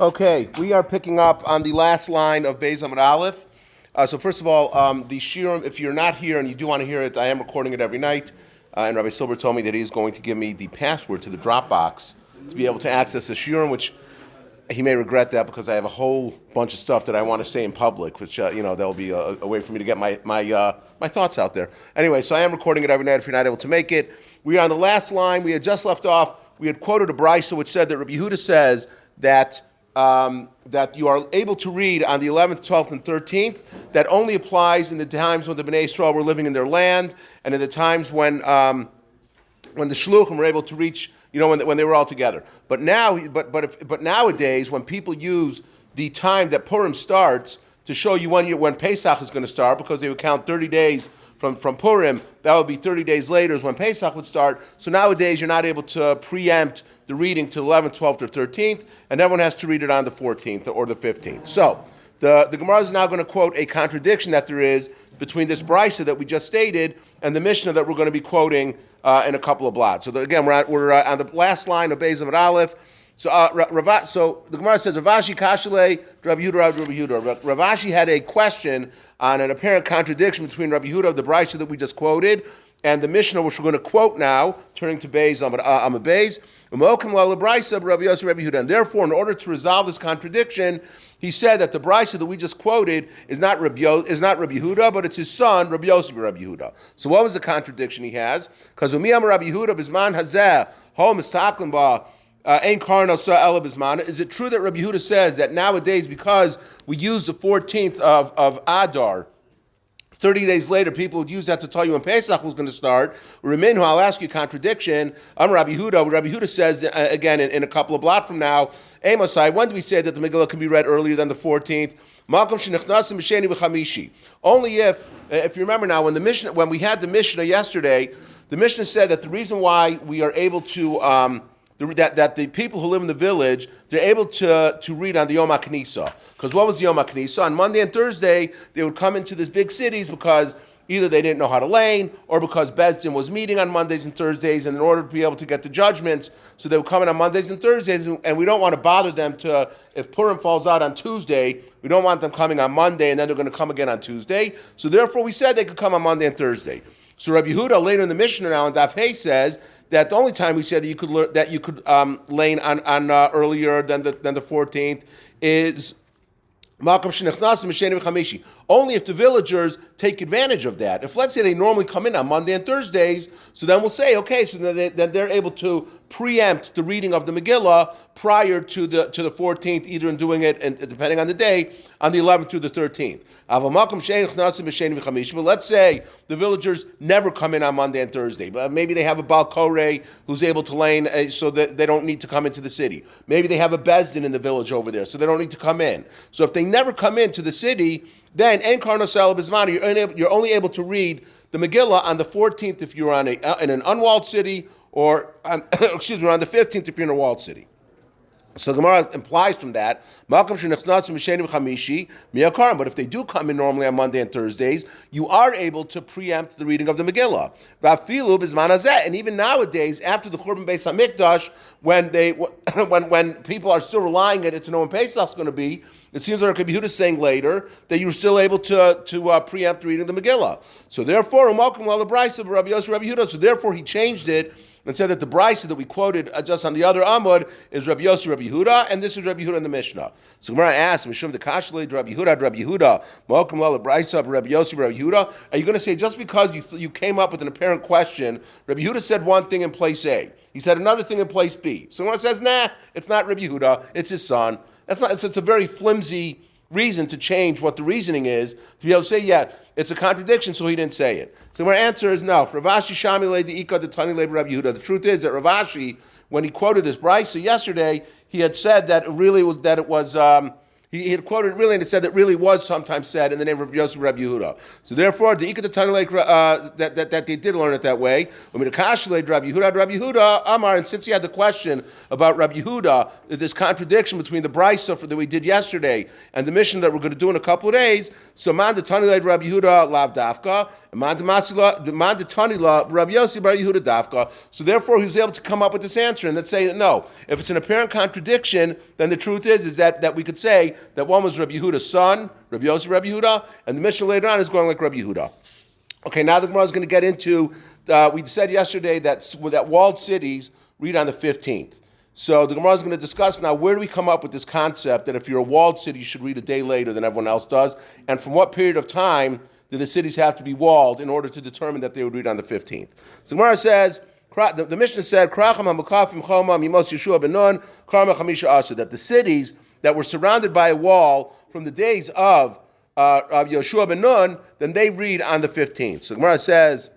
Okay, we are picking up on the last line of Beis Amud Aleph. So first of all, the shiurim, if you're not here and you do want to hear it, I am recording it every night. And Rabbi Silber told me that he's going to give me the password to the Dropbox to be able to access the shiurim, which he may regret that because I have a whole bunch of stuff that I want to say in public, which, that'll be a way for me to get my thoughts out there. Anyway, so I am recording it every night if you're not able to make it. We are on the last line. We had just left off. We had quoted a brisa which said that Rabbi Yehuda says that you are able to read on the 11th, 12th, and 13th. That only applies in the times when the Bnei Yisrael were living in their land, and in the times when the shluchim were able to reach, when they were all together. But nowadays, when people use the time that Purim starts to show you when Pesach is going to start, because they would count 30 days from Purim, that would be 30 days later is when Pesach would start. So nowadays, you're not able to preempt the reading to 11th, 12th, or 13th, and everyone has to read it on the 14th or the 15th. So the Gemara is now going to quote a contradiction that there is between this brisa that we just stated and the Mishnah that we're going to be quoting in a couple of blots. So again, we're on the last line of Beis Amud Aleph. So the Gemara says, Ravashi Kashale, Rabbi Yehuda, Rabbi Yehuda. Ravashi had a question on an apparent contradiction between Rabbi Yehuda, the brisa that we just quoted, and the Mishnah, which we're going to quote now, turning to Beis Amud Beis. And therefore, in order to resolve this contradiction, he said that the brisa that we just quoted is not Rabbi Yehuda, but it's his son, Rabbi Yossi Rabbi Yehuda. So what was the contradiction he has? Because Rabbi Yehuda bisman hazeh ho mistaklim ba. Is it true that Rabbi Yehuda says that nowadays, because we use the 14th of Adar, 30 days later, people would use that to tell you when Pesach was going to start? Remenu, I'll ask you a contradiction. Rabbi Yehuda says, again, in a couple of blot from now, Amosai, when do we say that the Megillah can be read earlier than the 14th? Only if you remember now, when we had the Mishnah yesterday, the Mishnah said that the reason why we are able to that the people who live in the village, they're able to read on the Yom HaKnisa. Because what was the Yom HaKnisa? On Monday and Thursday, they would come into these big cities because either they didn't know how to lane, or because Beis Din was meeting on Mondays and Thursdays, and in order to be able to get the judgments, so they would come in on Mondays and Thursdays, and we don't want to bother them if Purim falls out on Tuesday, we don't want them coming on Monday, and then they're going to come again on Tuesday. So therefore, we said they could come on Monday and Thursday. So Rabbi Yehuda, later in the Mishnah now, in Daf Hey, says that the only time we said that you could lane on earlier than the 14th is only if the villagers take advantage of that. If, let's say, they normally come in on Monday and Thursdays, so then we'll say, okay, so then they're able to preempt the reading of the Megillah prior to the 14th, either in doing it, and depending on the day, on the 11th through the 13th. But let's say the villagers never come in on Monday and Thursday. But maybe they have a Baal Koreh who's able to lane so that they don't need to come into the city. Maybe they have a Beis Din in the village over there, so they don't need to come in. So if they never come into the city, then you're only able to read the Megillah on the 14th if you're in an unwalled city, or on the 15th if you're in a walled city. So the Gemara implies from that, but if they do come in normally on Monday and Thursdays, you are able to preempt the reading of the Megillah. And even nowadays, after the Churban Beis HaMikdash, when people are still relying on it to know when Pesach is going to be, it seems like Rabbi Yehuda is saying later that you're still able to preempt the reading of the Megillah. So therefore, so therefore he changed it and said that the brisa that we quoted just on the other Amud is Rabbi Yossi Rabbi Yehuda, and this is Rabbi Yehuda in the Mishnah. So Gemara asked, Mishum the Kashlei Rabbi Yehuda, Malcolm Lala brisa Rabbi Yossi Rabbi Yehuda. Are you going to say just because you came up with an apparent question, Rabbi Yehuda said one thing in place A, he said another thing in place B. So Gemara says, nah, it's not Rabbi Yehuda, it's his son. It's a very flimsy reason to change what the reasoning is, to be able to say, yeah, it's a contradiction, so he didn't say it. So my answer is no. Ravashi Shamile de Ika de Tani Rabbi Yehuda. The truth is that Ravashi, when he quoted this brisa yesterday, he had said that it really was He had quoted really, and it said that really was sometimes said in the name of Rabbi Yossi Rabbi Yehuda. So therefore, the Ikad that they did learn it that way. Rabbi Yehuda Amar, and since he had the question about Rabbi Yehuda, this contradiction between the Brisa that we did yesterday and the mission that we're going to do in a couple of days. So man the Tani Rabbi Yehuda lav dafka, and man the Tani Rabbi Yossi Rabbi Yehuda dafka. So therefore, he was able to come up with this answer and then say no. If it's an apparent contradiction, then the truth is that we could say that one was Rabbi Yehuda's son, Rabbi Yossi Rabbi Yehuda, and the mission later on is going like Rabbi Yehuda. Okay, now the Gemara is going to get into, we said yesterday that walled cities read on the 15th. So the Gemara is going to discuss now, where do we come up with this concept that if you're a walled city, you should read a day later than everyone else does, and from what period of time do the cities have to be walled in order to determine that they would read on the 15th? So the Gemara says, the Mishnah said, that the cities that were surrounded by a wall from the days of Yoshua ben Nun, then they read on the 15th. So the Gemara says,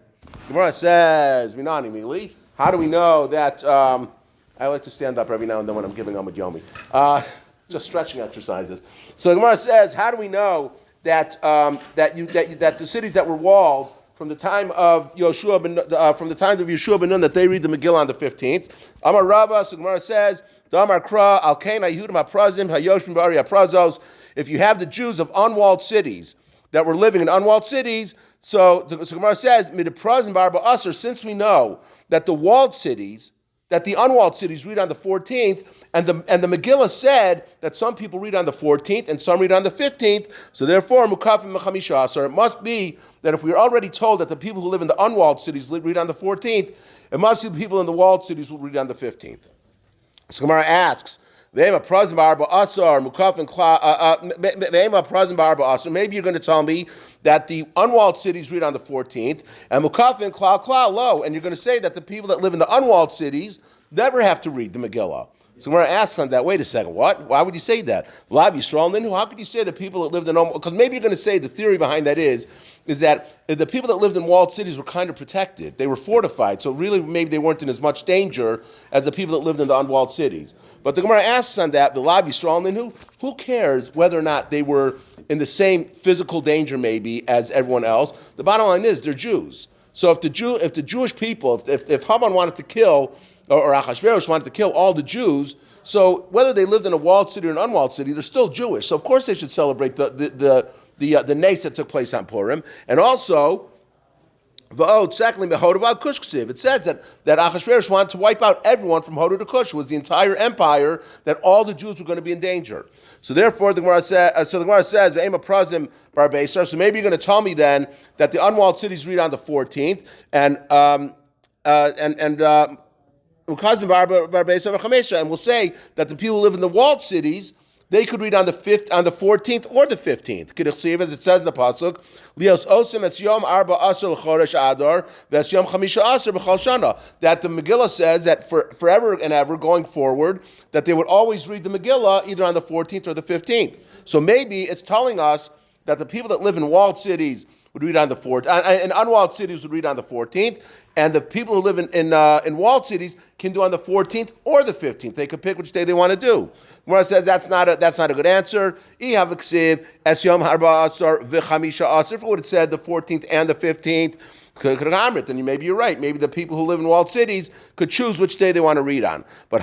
Minani Mili, how do we know that? I like to stand up every now and then when I'm giving Amud Yomi. Just stretching exercises. So the Gemara says, how do we know that that the cities that were walled from the time of Yoshua ben Nun, that they read the Megillah on the 15th? Amar Rava, so the Gemara says, Damar Kra, Alkena Yehudim HaPrazim, Hayoshim Ba'ari HaPrazos. If you have the Jews of unwalled cities that were living in unwalled cities, so the Gemara says, Midaprazim Barba Asr, since we know that the unwalled cities read on the 14th, and the Megillah said that some people read on the 14th and some read on the 15th, so therefore, Mukafim Mechamisha Asr, it must be that if we're already told that the people who live in the unwalled cities read on the 14th, it must be the people in the walled cities will read on the 15th. So Gemara asks, maybe you're going to tell me that the unwalled cities read on the 14th, and Mukafin Kla Kla Lo, and you're going to say that the people that live in the unwalled cities never have to read the Megillah. So Gemara asks on that, wait a second, what? Why would you say that? Lav Yisrael, then how could you say that people that lived in, because maybe you're going to say the theory behind that is that the people that lived in walled cities were kind of protected. They were fortified, so really maybe they weren't in as much danger as the people that lived in the unwalled cities. But the Gemara asks on that, the Lav Yisrael, then who cares whether or not they were in the same physical danger maybe as everyone else? The bottom line is they're Jews. So if the Jewish people, if Haman wanted to kill, or Achashverosh wanted to kill all the Jews, so whether they lived in a walled city or an unwalled city, they're still Jewish. So of course they should celebrate the nace that took place on Purim. And also, secondly, it says that Achashverosh wanted to wipe out everyone from Hodu to Kush. It was the entire empire that all the Jews were going to be in danger. So therefore, the Gemara says, "Ve'ema prazim bar beisar." So maybe you're going to tell me then that the unwalled cities read on the 14th, and we'll say that the people who live in the walled cities, they could read on the 14th or the 15th. As it says in the pasuk, "Lios osem es yom arba asar l'chodesh adar v'es yom chamisha asar b'chal shana." That the Megillah says that forever and ever going forward, that they would always read the Megillah either on the 14th or the 15th. So maybe it's telling us that the people that live in walled cities would read on the 14th, and unwalled cities would read on the 14th, and the people who live in walled cities can do on the 14th or the 15th. They could pick which day they want to do. Gemara says that's not a good answer. If it would have said the 14th and the 15th, then maybe you're right. Maybe the people who live in walled cities could choose which day they want to read on. But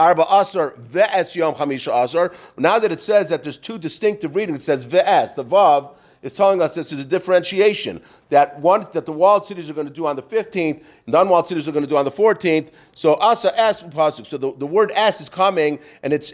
Arba Asar ve'es Yom Chamisha Asar. Now that it says that there's two distinctive readings, it says ve'es, the vav is telling us this is a differentiation. That the walled cities are going to do on the 15th, and the unwalled cities are going to do on the 14th. So Asa es pasuk. So the word es is coming, and it's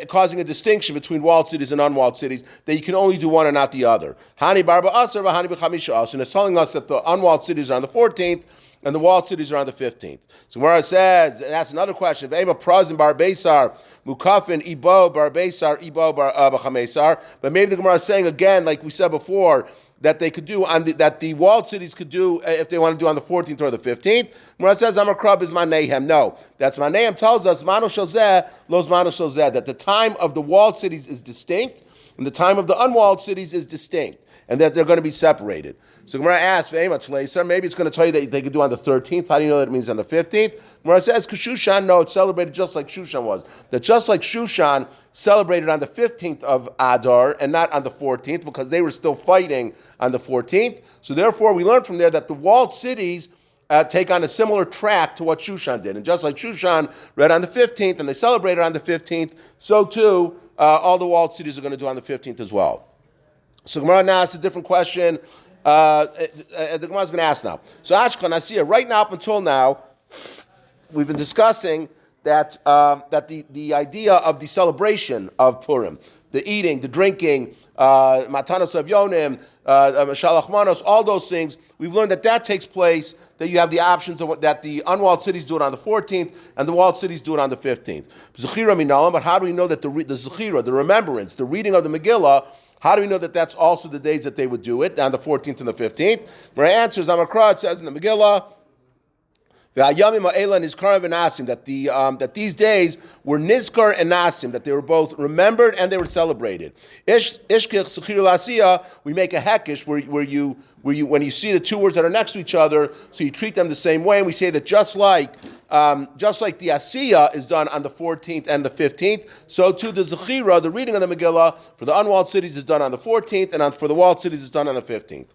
causing a distinction between walled cities and unwalled cities, that you can only do one and not the other. Hani barba asar v'hani b'chamisha asar. And it's telling us that the unwalled cities are on the 14th, and the walled cities are on the 15th. So where it says, and that's another question, V'ema prazim bar beisar, mukafin ibo bar beisar, ibo bar b'chamesar. But maybe the Gemara is saying again, like we said before, that they could do that the walled cities could do if they want to do on the 14th or the 15th. Gemara says, Amar Krab is Manehem. No, that's Manehem tells us, Mano Shel Zeh, Los Mano Shel Zeh, that the time of the walled cities is distinct, and the time of the unwalled cities is distinct, and that they're going to be separated. So Gemara asks, maybe it's going to tell you that they could do on the 13th. How do you know that it means on the 15th? Gemara says, because Shushan, no, it's celebrated just like Shushan was. That just like Shushan celebrated on the 15th of Adar and not on the 14th, because they were still fighting on the 14th. So therefore, we learn from there that the walled cities take on a similar track to what Shushan did. And just like Shushan read on the 15th and they celebrated on the 15th, so too all the walled cities are going to do on the 15th as well. So Gemara now asks a different question. The Gemara is going to ask now. So Ashkan, I see it right now up until now, we've been discussing that the idea of the celebration of Purim, the eating, the drinking, matanos of yonim, shalach manos, all those things, we've learned that takes place, that you have the options of that the unwalled cities do it on the 14th and the walled cities do it on the 15th. Zechira minalam, but how do we know that the zechira, the remembrance, the reading of the Megillah, how do we know that that's also the days that they would do it, on the 14th and the 15th? My answer is, it says in the Megillah, that these days were Nizkar and Nasim, that they were both remembered and they were celebrated. We make a hekish where you when you see the two words that are next to each other, so you treat them the same way, and we say that just like the Asiyah is done on the 14th and the 15th, so too the Zechira, the reading of the Megillah, for the unwalled cities is done on the 14th, and for the walled cities is done on the 15th.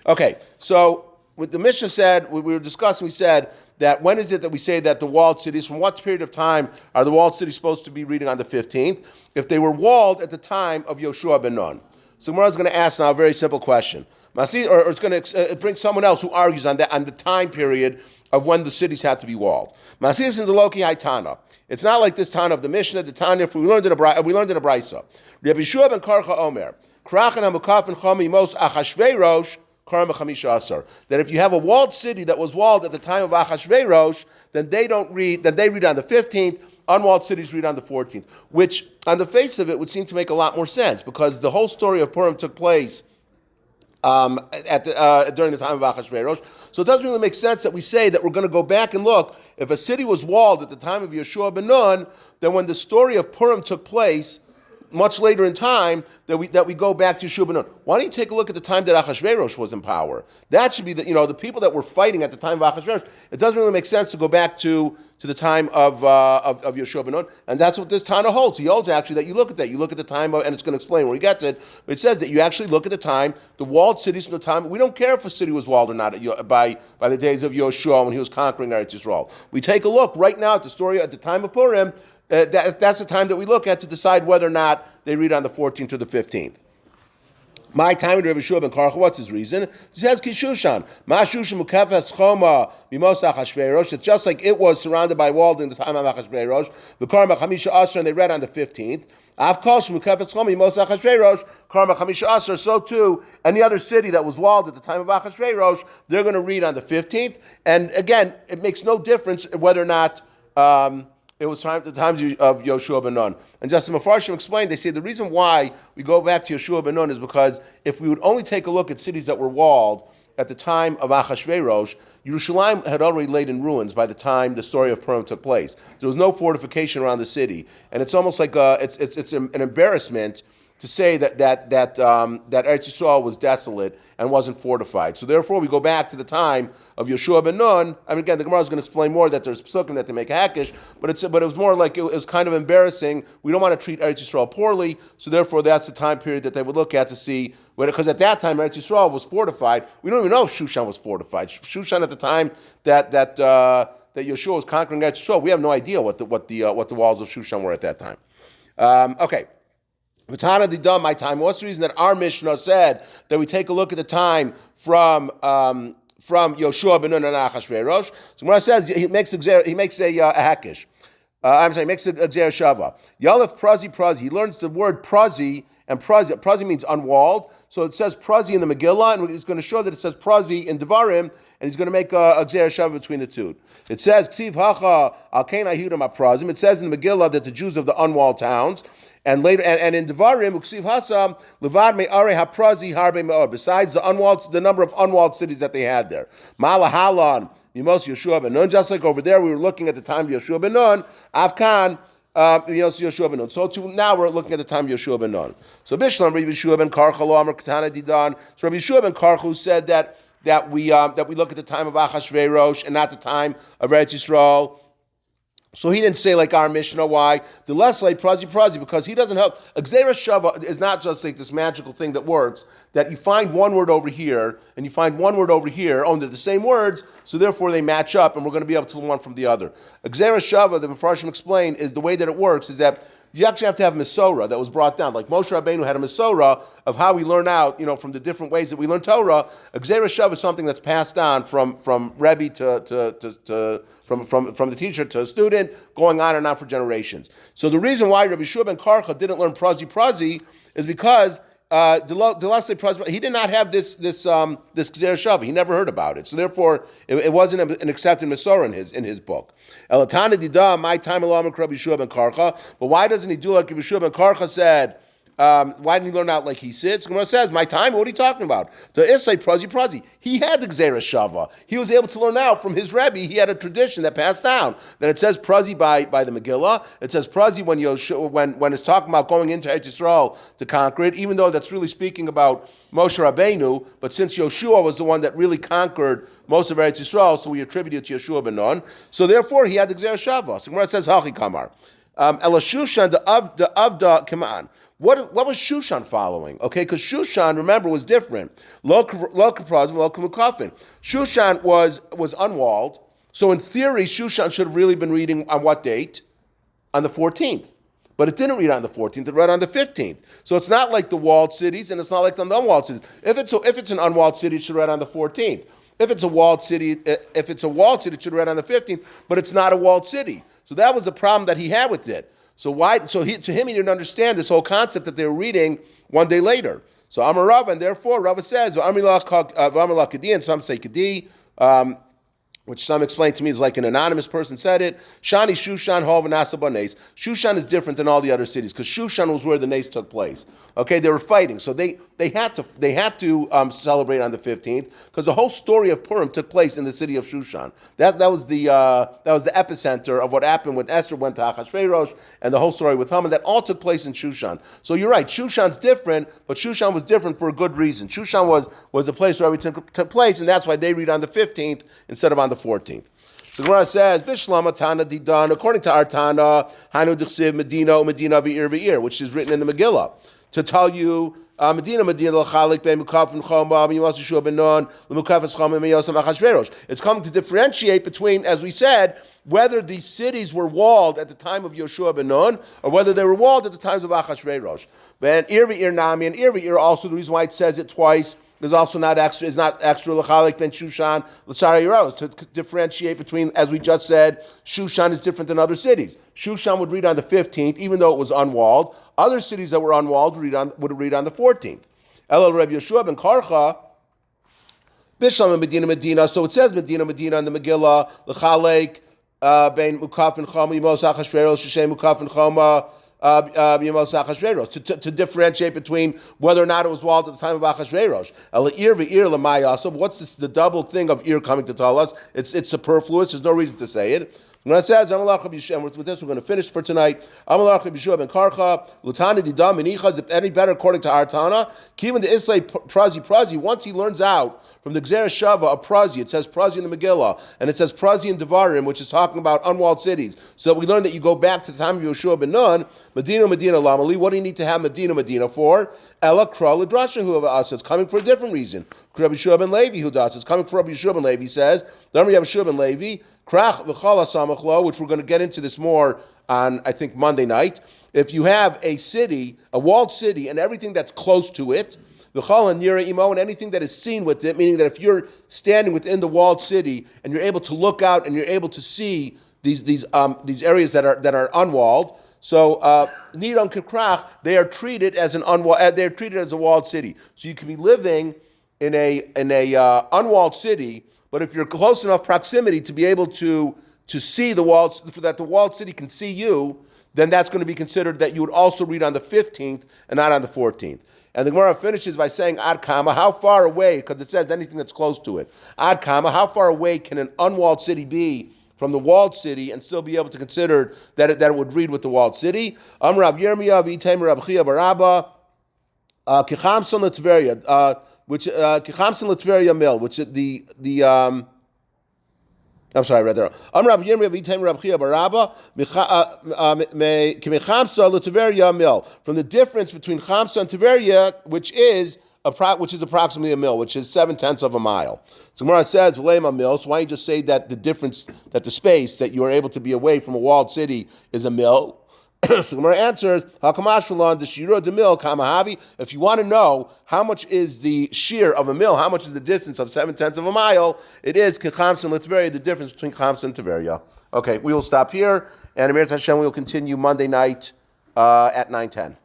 Okay, so what the Mishnah said, we were discussing, we said that when is it that we say that the walled cities, from what period of time are the walled cities supposed to be reading on the 15th? If they were walled at the time of Yoshua ben Nun. So Gemara is going to ask now a very simple question. Or it's going to bring someone else who argues on the time period of when the cities had to be walled. It's not like this Tana of the Mishnah, the Tanya, we learned in a Brisa. Rabbi Yeshua ben Karcha Omer, Krachan HaMukafin Chami Mos Achashverosh, that if you have a walled city that was walled at the time of Achashverosh, then they read on the 15th, unwalled cities read on the 14th, which on the face of it would seem to make a lot more sense, because the whole story of Purim took place during the time of Achashverosh. So it doesn't really make sense that we say that we're going to go back and look. If a city was walled at the time of Yeshua ben Nun, then when the story of Purim took place, much later in time, that we go back to Yeshua ben Nun. Why don't you take a look at the time that Achashverosh was in power? That should be the people that were fighting at the time of Achashverosh. It doesn't really make sense to go back to the time of Yeshua ben Nun, and that's what this Tana holds. He holds actually that you look at that. You look at the time of, and it's going to explain where he gets it. But it says that you actually look at the time, the walled cities from the time. We don't care if a city was walled or not by the days of Yoshua when he was conquering Eretz Yisrael. We take a look right now at the story at the time of Purim. That's the time that we look at to decide whether or not they read on the 14th or the 15th. My time in Rabbi Yeshua ben Karcha, what's his reason? He says, Kishushan, Ma Shushan Mukefes Choma Mimos Achashverosh. It's just like it was surrounded by wall during the time of Achashverosh. The Karma Chamisha Asr, and they read on the 15th. Avkol Mukefes Choma Mimos Achashverosh, Karma Chamisha Asr. So too, any other city that was walled at the time of Achashverosh, they're going to read on the 15th. And again, it makes no difference whether or not it was the times of Yoshua ben Nun. And just the Mefarshim explained, they say the reason why we go back to Yoshua ben Nun is because if we would only take a look at cities that were walled at the time of Achashverosh, Yerushalayim had already laid in ruins by the time the story of Purim took place. There was no fortification around the city. And it's almost like it's an embarrassment to say that Eretz Yisrael was desolate and wasn't fortified. So therefore, we go back to the time of Yeshua ben Nun. I mean, again, the Gemara is going to explain more that there's psukim that they make a hakish, but it was more like it was kind of embarrassing. We don't want to treat Eretz Yisrael poorly, so therefore that's the time period that they would look at to see, because at that time Eretz Yisrael was fortified. We don't even know if Shushan was fortified. Shushan at the time that Yeshua was conquering Eretz Yisrael, we have no idea what the walls of Shushan were at that time. Okay. My time. What's the reason that our Mishnah said that we take a look at the time from Yoshua ben Nun and Achashverosh? So when it says he makes a hakish. He makes a gzer shava. Yalef prazi. He learns the word prazi, and prazi means unwalled. So it says prazi in the Megillah, and it's going to show that it says prazi in Devarim, and he's going to make a gzer shava between the two. It says ksiv hacha al kein ahidam aprazim. It says in the Megillah that the Jews of the unwalled towns. And later, and in Devarim, Uksiv Hasam, Levad Me'are HaPrazi Harbe Me'or, besides the number of unwalled cities that they had there. Malahalan, Mimos Yeshua ben Nun, just like over there, we were looking at the time of Yeshua ben Nun, Afkan, Yoshua ben Nun. So now we're looking at the time of Yoshua ben Nun. So Bishlam Rabbi Yeshua ben Karcha lo Amar Katana Didan. So Rabbi Yeshua ben Karcha said that we look at the time of Achashverosh and not the time of Eretz Yisrael. So he didn't say like our Mishnah. Why? The less like prazi, because he doesn't have Gzeira Shava is not just like this magical thing that works, that you find one word over here and you find one word over here, they're the same words, so therefore they match up and we're going to be able to learn one from the other. Gzeira Shava, the Mefarshim explain, is the way that it works is that you actually have to have Masorah that was brought down. Like Moshe Rabbeinu had a Masorah of how we learn out, from the different ways that we learn Torah. Gzeira Shav is something that's passed down from Rebbe from the teacher to a student, going on and on for generations. So the reason why Rabbi Yeshua ben Karcha didn't learn prazi is because he did not have this Gzeira Shav. He never heard about it. So therefore, it wasn't an accepted Masorah in his book. Elatana dida, my time along with Rabbi Yeshua ben Karcha. But why doesn't he do like Rabbi Yeshua ben Karcha said? Why didn't he learn out like he sits? Gemara says, my time, what are you talking about? The Isai prazi. He had the Gzeira Shava. He was able to learn out from his Rebbe. He had a tradition that passed down. That it says prazi by the Megillah. It says prazi when it's talking about going into Eretz Yisrael to conquer it, even though that's really speaking about Moshe Rabbeinu, but since Yoshua was the one that really conquered most of Eretz Yisrael, so we attribute it to Yoshua ben Nun. So therefore, he had the Gzeira Shava. So Gemara says, Hachi Kamar. Ela Shushan, the Avda Kaman. What was Shushan following? Okay, because Shushan, remember, was different. Shushan was unwalled. So in theory, Shushan should have really been reading on what date? On the 14th. But it didn't read on the 14th, it read on the 15th. So it's not like the walled cities, and it's not like the unwalled cities. If it's an unwalled city, it should read on the 14th. If it's a walled city, it should read on the 15th, but it's not a walled city. So that was the problem that he had with it. So to him, he didn't understand this whole concept that they were reading one day later. So Amar Rava, and therefore Rava says, and some say Kadi, which some explain to me is like an anonymous person said it. Shani Shushan Hov Nasa Banes. Shushan is different than all the other cities because Shushan was where the nace took place. Okay, they were fighting, so they had to celebrate on the 15th because the whole story of Purim took place in the city of Shushan. That was the epicenter of what happened when Esther went to Achashverosh and the whole story with Haman. That all took place in Shushan. So you're right, Shushan's different, but Shushan was different for a good reason. Shushan was the place where everything took place, and that's why they read on the 15th instead of on the 14th. So Gemara says, Bishlama Tana Didan, according to our Tana, Hanu Dichsiv Medina V'ir, which is written in the Megillah, to tell you, Medina l'chalik ben Mukaf and Choma, Yosef Yeshua ben Nun, l'Mukaf and Choma, Yosef Achashverosh. It's coming to differentiate between, as we said, whether these cities were walled at the time of Yoshua ben Nun, or whether they were walled at the times of Achashverosh. And Ir Nami, and Ir also, the reason why it says it twice, there's also not extra l'chalik ben Shushan l'Tzara Yeros, to differentiate between, as we just said, Shushan is different than other cities. Shushan would read on the 15th, even though it was unwalled. Other cities that were unwalled would read on the 14th. Elul Rabbi Yeshua ben Karcha, Bishlam Medina. So it says Medina in the Megillah, l'chalik ben Mukaf and Choma, Yimos Achashverosh, Shishem Mukaf and Choma, to differentiate between whether or not it was walled at the time of Achashverosh. What's the double thing of ir coming to tell us? It's superfluous. There's no reason to say it. When it says, and with this we're going to finish for tonight. Any better according to our Tana, even the Islay prazi. Once he learns out from the Gzeira Shava of prazi, it says prazi in the Megillah, and it says prazi in Devarim, which is talking about unwalled cities. So we learn that you go back to the time of Yoshua ben Nun, Medina Lamali. What do you need to have Medina for? Ella Kra L'drashahu of us. It's coming for a different reason. Rabbi Yeshua ben Levi who does. It's coming for Rabbi Yeshua ben Levi says. Rabbi Yeshua ben Levi. Krach v'chala samachlo, which we're going to get into this more on, I think, Monday night. If you have a city, a walled city, and everything that's close to it, v'chala nira imo, and anything that is seen with it, meaning that if you're standing within the walled city and you're able to look out and you're able to see these areas that are unwalled, so nidon kikrach, they are treated as a walled city. So you can be living in a unwalled city. But if you're close enough proximity to be able to see the walls, that the walled city can see you, then that's going to be considered that you would also read on the 15th and not on the 14th. And the Gemara finishes by saying, Ad Kama, how far away, because it says anything that's close to it. Ad Kama, how far away can an unwalled city be from the walled city and still be able to consider that it would read with the walled city. Rav Yirmiyah v'Item Rav Chia Barabba Kichamson L'Tveria, which Kichamson L'Tveria Mill, which the I'm sorry, I read that wrong. Rav Yirmiyah v'Item Rav Chia Barabba K'Mechamsa L'Tveria Mill, from the difference between Chamsa and Tveria, which is approximately a mil, which is 7/10 of a mile. So Gemara says, "V'leima mil." So why don't you just say that the difference, that the space that you are able to be away from a walled city is a mil? So Gemara answers, "Hakamashulon the shira de mil kamahavi." If you want to know how much is the shear of a mil, how much is the distance of 7/10 of a mile, it is kechamsa and Tveria, the difference between Chamsa and Tveria. Okay, we will stop here, and Amir Hashem we will continue Monday night at 9:10.